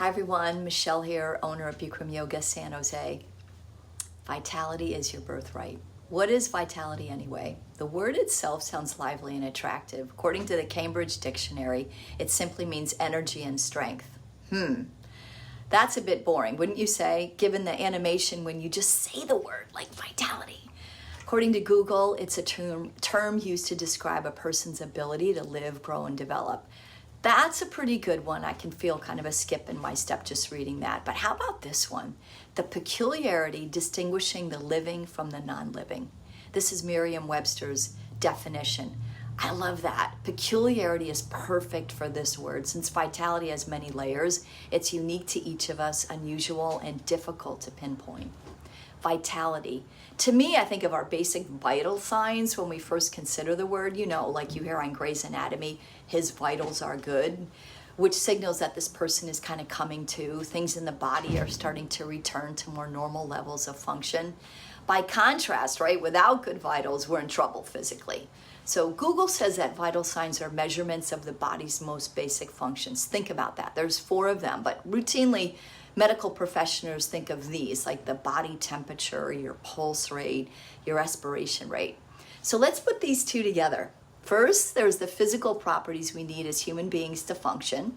Hi everyone, Michelle here, owner of Bikram Yoga San Jose. Vitality is your birthright. What is vitality anyway? The word itself sounds lively and attractive. According to the Cambridge Dictionary, it simply means energy and strength. That's a bit boring, wouldn't you say? Given the animation when you just say the word, like vitality. According to Google, it's a term used to describe a person's ability to live, grow, and develop. That's a pretty good one. I can feel kind of a skip in my step just reading that. But how about this one? The peculiarity distinguishing the living from the non-living. This is Merriam-Webster's definition. I love that. Peculiarity is perfect for this word. Since vitality has many layers, it's unique to each of us, unusual and difficult to pinpoint. Vitality. To me, I think of our basic vital signs when we first consider the word, like you hear on Grey's Anatomy, his vitals are good, which signals that this person is kind of coming to. Things in the body are starting to return to more normal levels of function. By contrast, right, without good vitals, we're in trouble physically. So Google says that vital signs are measurements of the body's most basic functions. Think about that. There's 4 of them, but routinely, medical professionals think of these, like the body temperature, your pulse rate, your respiration rate. So let's put these 2 together. First, there's the physical properties we need as human beings to function,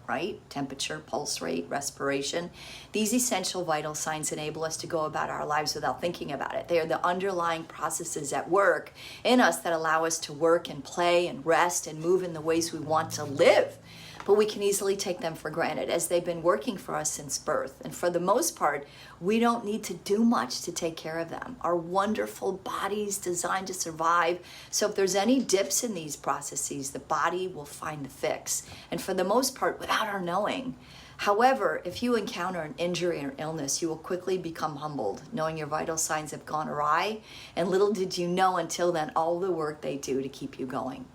right? Temperature, pulse rate, respiration. These essential vital signs enable us to go about our lives without thinking about it. They are the underlying processes at work in us that allow us to work and play and rest and move in the ways we want to live. But we can easily take them for granted as they've been working for us since birth. And for the most part, we don't need to do much to take care of them. Our wonderful body's designed to survive. So if there's any dips in these processes, the body will find the fix. And for the most part, without our knowing. However, if you encounter an injury or illness, you will quickly become humbled, knowing your vital signs have gone awry. And little did you know until then all the work they do to keep you going.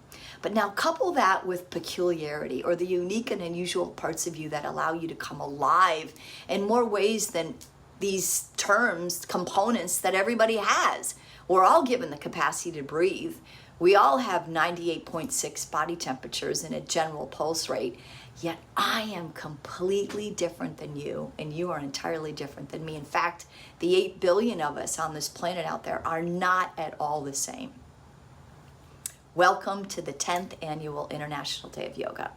But now couple that with peculiarity, or the unique and unusual parts of you that allow you to come alive in more ways than these terms, components that everybody has. We're all given the capacity to breathe. We all have 98.6 body temperatures and a general pulse rate. Yet I am completely different than you, and you are entirely different than me. In fact, the 8 billion of us on this planet out there are not at all the same. Welcome to the 10th Annual International Day of Yoga.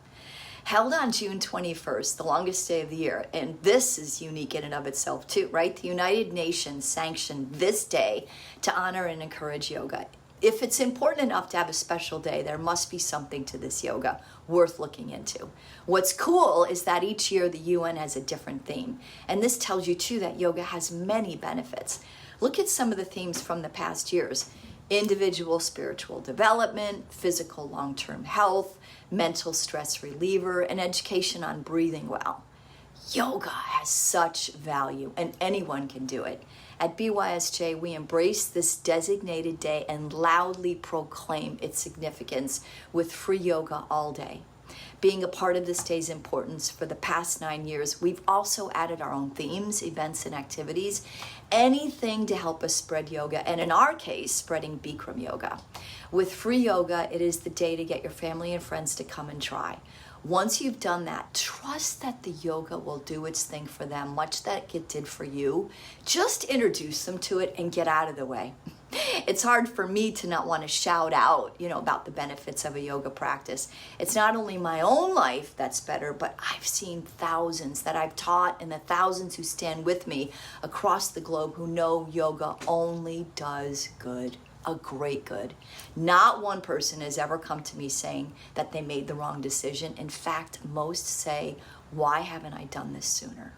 Held on June 21st, the longest day of the year, and this is unique in and of itself too, right? The United Nations sanctioned this day to honor and encourage yoga. If it's important enough to have a special day, there must be something to this yoga worth looking into. What's cool is that each year the UN has a different theme, and this tells you too that yoga has many benefits. Look at some of the themes from the past years. Individual spiritual development, physical long-term health, mental stress reliever, and education on breathing well. Yoga has such value, and anyone can do it. At BYSJ, we embrace this designated day and loudly proclaim its significance with free yoga all day. Being a part of this day's importance for the past 9 years, we've also added our own themes, events, and activities, anything to help us spread yoga, and in our case, spreading Bikram yoga. With free yoga, it is the day to get your family and friends to come and try. Once you've done that, trust that the yoga will do its thing for them, much like it did for you. Just introduce them to it and get out of the way. It's hard for me to not want to shout out, about the benefits of a yoga practice. It's not only my own life that's better, but I've seen thousands that I've taught and the thousands who stand with me across the globe who know yoga only does good. A great good. Not one person has ever come to me saying that they made the wrong decision. In fact, most say, why haven't I done this sooner?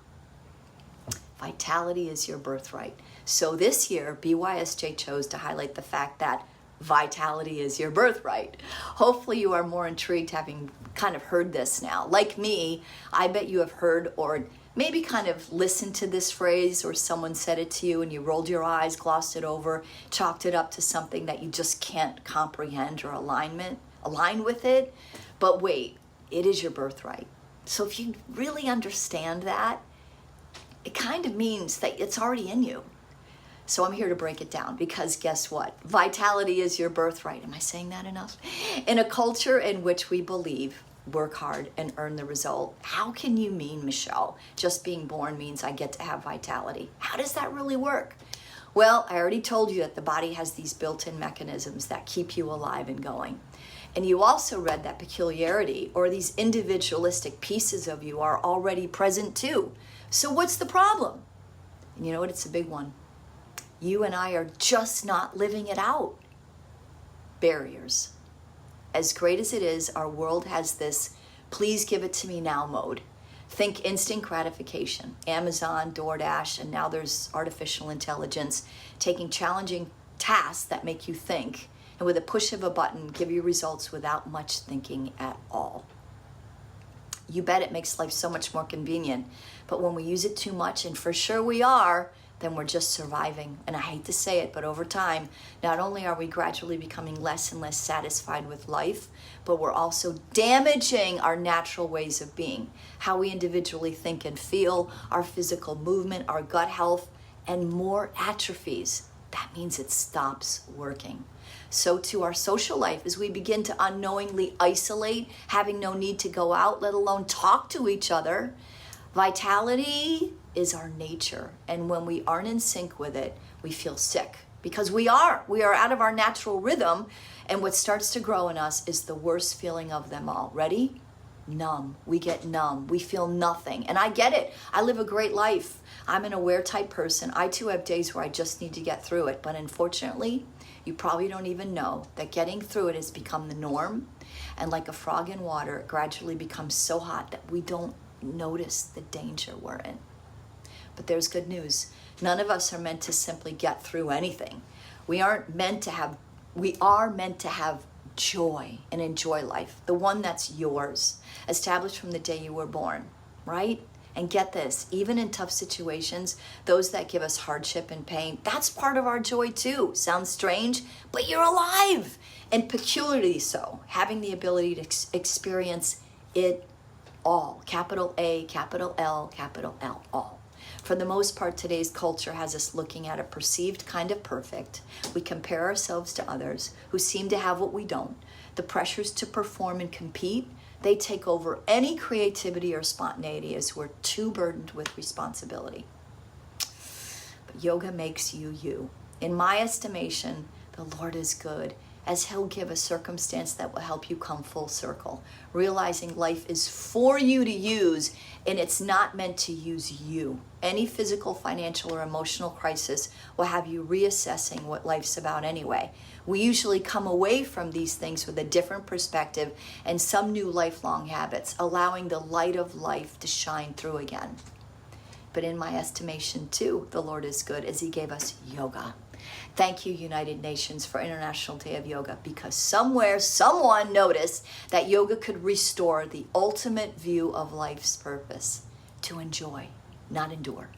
Vitality is your birthright. So this year, BYSJ chose to highlight the fact that vitality is your birthright. Hopefully you are more intrigued having kind of heard this now. Like me, I bet you have heard or maybe kind of listened to this phrase, or someone said it to you and you rolled your eyes, glossed it over, chalked it up to something that you just can't comprehend or align with it. But wait, it is your birthright. So if you really understand that, it kind of means that it's already in you. So I'm here to break it down, because guess what? Vitality is your birthright. Am I saying that enough? In a culture in which we believe work hard and earn the result. How can you mean, Michele, just being born means I get to have vitality? How does that really work? Well, I already told you that the body has these built-in mechanisms that keep you alive and going. And you also read that peculiarity, or these individualistic pieces of you, are already present too. So what's the problem? And you know what? It's a big one. You and I are just not living it out. Barriers. As great as it is, our world has this please give it to me now mode. Think instant gratification. Amazon, DoorDash, and now there's artificial intelligence taking challenging tasks that make you think, and with a push of a button, give you results without much thinking at all. You bet it makes life so much more convenient. But when we use it too much, and for sure we are, then we're just surviving. And I hate to say it, but over time, not only are we gradually becoming less and less satisfied with life, but we're also damaging our natural ways of being, how we individually think and feel, our physical movement, our gut health, and more atrophies. That means it stops working. So to our social life, as we begin to unknowingly isolate, having no need to go out, let alone talk to each other, vitality is our nature. And when we aren't in sync with it, we feel sick. Because we are out of our natural rhythm. And what starts to grow in us is the worst feeling of them all. Ready? Numb. We get numb. We feel nothing. And I get it. I live a great life. I'm an aware type person. I too have days where I just need to get through it. But unfortunately, you probably don't even know that getting through it has become the norm. And like a frog in water, it gradually becomes so hot that we don't notice the danger we're in. But there's good news. None of us are meant to simply get through anything. We are meant to have joy and enjoy life, the one that's yours, established from the day you were born, right? And get this, even in tough situations, those that give us hardship and pain, that's part of our joy too. Sounds strange, but you're alive. And peculiarly so, having the ability to experience it all. Capital A, capital L, all. For the most part, today's culture has us looking at a perceived kind of perfect. We compare ourselves to others who seem to have what we don't. The pressures to perform and compete, they take over any creativity or spontaneity as we're too burdened with responsibility. But yoga makes you you. In my estimation, the Lord is good, as He'll give a circumstance that will help you come full circle, realizing life is for you to use and it's not meant to use you. Any physical, financial, or emotional crisis will have you reassessing what life's about anyway. We usually come away from these things with a different perspective and some new lifelong habits, allowing the light of life to shine through again. But in my estimation too, the Lord is good, as He gave us yoga. Thank you, United Nations, for International Day of Yoga, because somewhere, someone noticed that yoga could restore the ultimate view of life's purpose, to enjoy, not endure.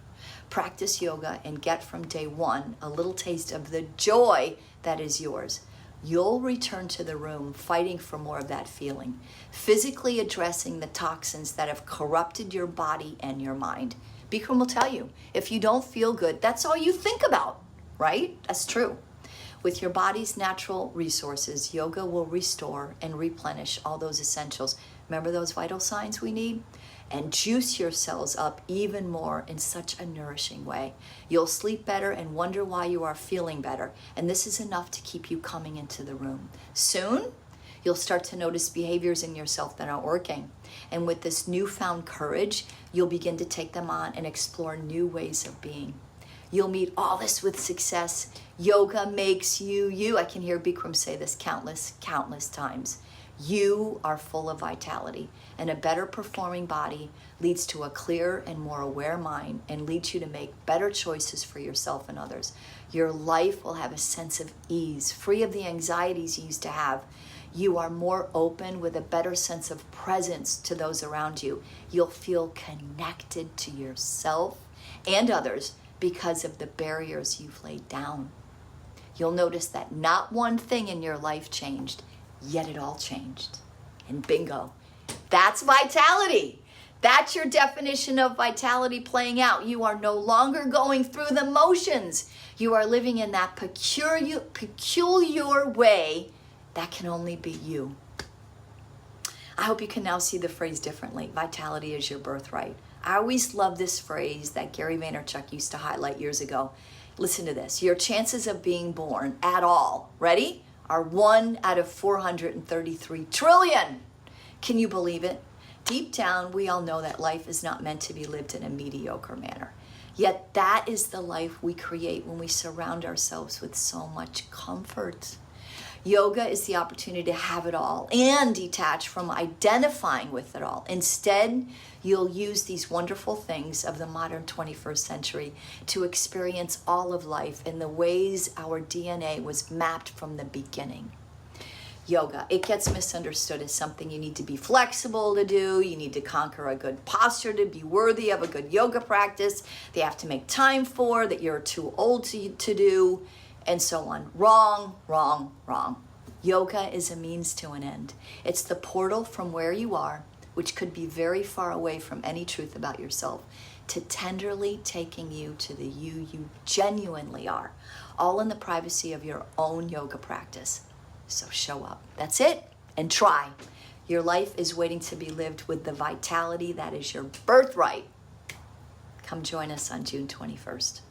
Practice yoga and get from day one a little taste of the joy that is yours. You'll return to the room fighting for more of that feeling, physically addressing the toxins that have corrupted your body and your mind. Bikram will tell you, if you don't feel good, that's all you think about. Right? That's true. With your body's natural resources, yoga will restore and replenish all those essentials. Remember those vital signs we need? And juice your cells up even more in such a nourishing way. You'll sleep better and wonder why you are feeling better. And this is enough to keep you coming into the room. Soon, you'll start to notice behaviors in yourself that aren't working. And with this newfound courage, you'll begin to take them on and explore new ways of being. You'll meet all this with success. Yoga makes you you. I can hear Bikram say this countless times. You are full of vitality, and a better performing body leads to a clearer and more aware mind and leads you to make better choices for yourself and others. Your life will have a sense of ease, free of the anxieties you used to have. You are more open with a better sense of presence to those around you. You'll feel connected to yourself and others because of the barriers you've laid down. You'll notice that not one thing in your life changed, yet it all changed. And bingo, that's vitality. That's your definition of vitality playing out. You are no longer going through the motions. You are living in that peculiar way that can only be you. I hope you can now see the phrase differently. Vitality is your birthright. I always love this phrase that Gary Vaynerchuk used to highlight years ago. Listen to this. Your chances of being born at all, ready, are 1 out of 433 trillion. Can you believe it? Deep down, we all know that life is not meant to be lived in a mediocre manner. Yet that is the life we create when we surround ourselves with so much comfort. Yoga is the opportunity to have it all and detach from identifying with it all. Instead, you'll use these wonderful things of the modern 21st century to experience all of life in the ways our DNA was mapped from the beginning. Yoga, it gets misunderstood as something you need to be flexible to do. You need to conquer a good posture to be worthy of a good yoga practice. They have to make time for, that you're too old to do, and so on. Wrong, wrong, wrong. Yoga is a means to an end. It's the portal from where you are, which could be very far away from any truth about yourself, to tenderly taking you to the you genuinely are, all in the privacy of your own yoga practice. So show up. That's it. And try. Your life is waiting to be lived with the vitality that is your birthright. Come join us on June 21st.